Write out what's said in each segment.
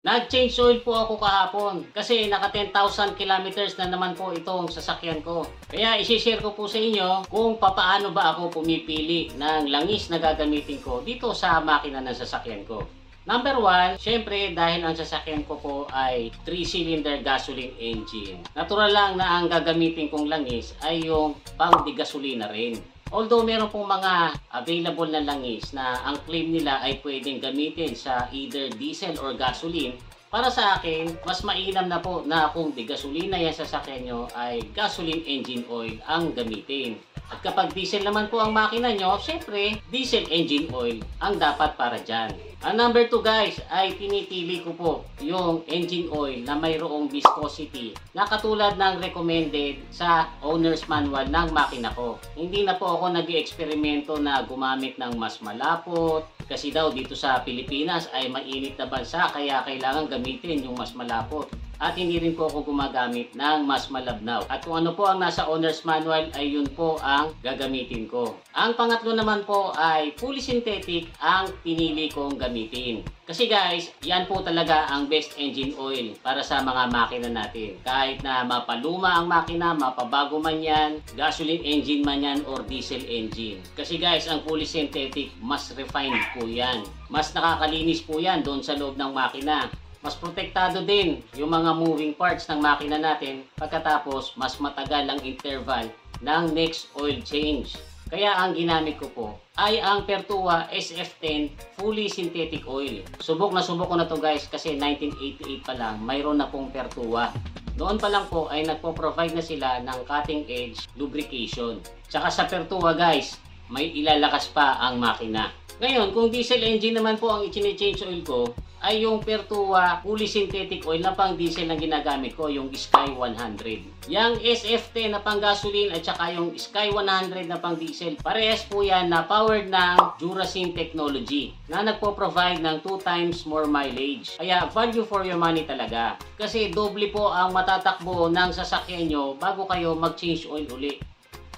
Nag-change oil po ako kahapon kasi naka 10,000 kilometers na naman po itong sasakyan ko. Kaya isi-share ko po sa inyo kung papaano ba ako pumipili ng langis na gagamitin ko dito sa makina ng sasakyan ko. Number 1, syempre dahil ang sasakyan ko po ay 3-cylinder gasoline engine. Natural lang na ang gagamitin kong langis ay yung pang-digasolina rin. Although meron pong mga available na langis na ang claim nila ay pwedeng gamitin sa either diesel or gasoline, para sa akin, mas mainam na po na kung di-gasolina yan sasakyan nyo ay gasoline engine oil ang gamitin. At kapag diesel naman po ang makina nyo, syempre, diesel engine oil ang dapat para dyan. Ang number 2 guys, ay pinipili ko po yung engine oil na mayroong viscosity na katulad ng recommended sa owner's manual ng makina ko. Hindi na po ako nag-i-eksperimento na gumamit ng mas malapot kasi daw dito sa Pilipinas ay mainit na bansa kaya kailangan gamitin yung mas malapot. At hindi rin po ako gumagamit ng mas malabnaw. At kung ano po ang nasa owner's manual ay yun po ang gagamitin ko. Ang pangatlo naman po ay fully synthetic ang pinili kong gamitin. Kasi guys, yan po talaga ang best engine oil para sa mga makina natin. Kahit na mapaluma ang makina, mapabago man yan, gasoline engine man yan or diesel engine. Kasi guys, ang fully synthetic, mas refined po yan. Mas nakakalinis po yan doon sa loob ng makina. Mas protektado din yung mga moving parts ng makina natin pagkatapos mas matagal ang interval ng next oil change. Kaya ang ginamit ko po ay ang Pertua SF10 fully synthetic oil. Subok ko na to guys kasi 1988 pa lang mayroon na pong Pertua. Noon pa lang po ay nagpo-provide na sila ng cutting edge lubrication. Tsaka sa Pertua guys, may ilalakas pa ang makina. Ngayon, kung diesel engine naman po ang i-change oil ko, ay yung Pertua fully synthetic oil na pang diesel na ginagamit ko, yung Sky 100. Yung SF10 na pang gasoline at saka yung Sky 100 na pang diesel, parehas po yan na powered ng Duracyn technology na nagpo-provide ng 2 times more mileage. Kaya value for your money talaga. Kasi doble po ang matatakbo ng sasakyan nyo bago kayo mag-change oil uli.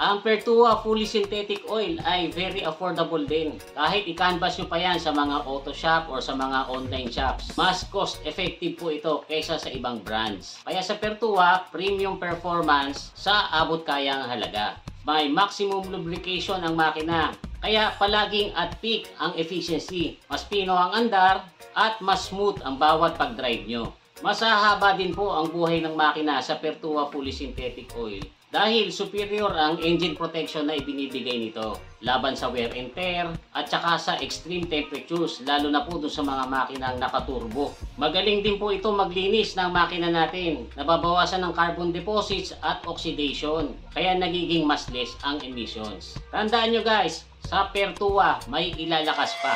Ang Pertua fully synthetic oil ay very affordable din. Kahit i-canvas nyo pa yan sa mga auto shop or sa mga online shops. Mas cost effective po ito kaysa sa ibang brands. Kaya sa Pertua, premium performance sa abot kayang halaga. May maximum lubrication ang makina. Kaya palaging at peak ang efficiency. Mas pino ang andar at mas smooth ang bawat pag-drive nyo. Mas hahaba din po ang buhay ng makina sa Pertua fully synthetic oil. Dahil superior ang engine protection na ibinibigay nito laban sa wear and tear at saka sa extreme temperatures, lalo na po dun sa mga makinang nakaturbo. Magaling din po ito maglinis ng makina natin. Nababawasan ng carbon deposits at oxidation, kaya nagiging mas less ang emissions. Tandaan nyo guys, sa Pertua may ilalakas pa.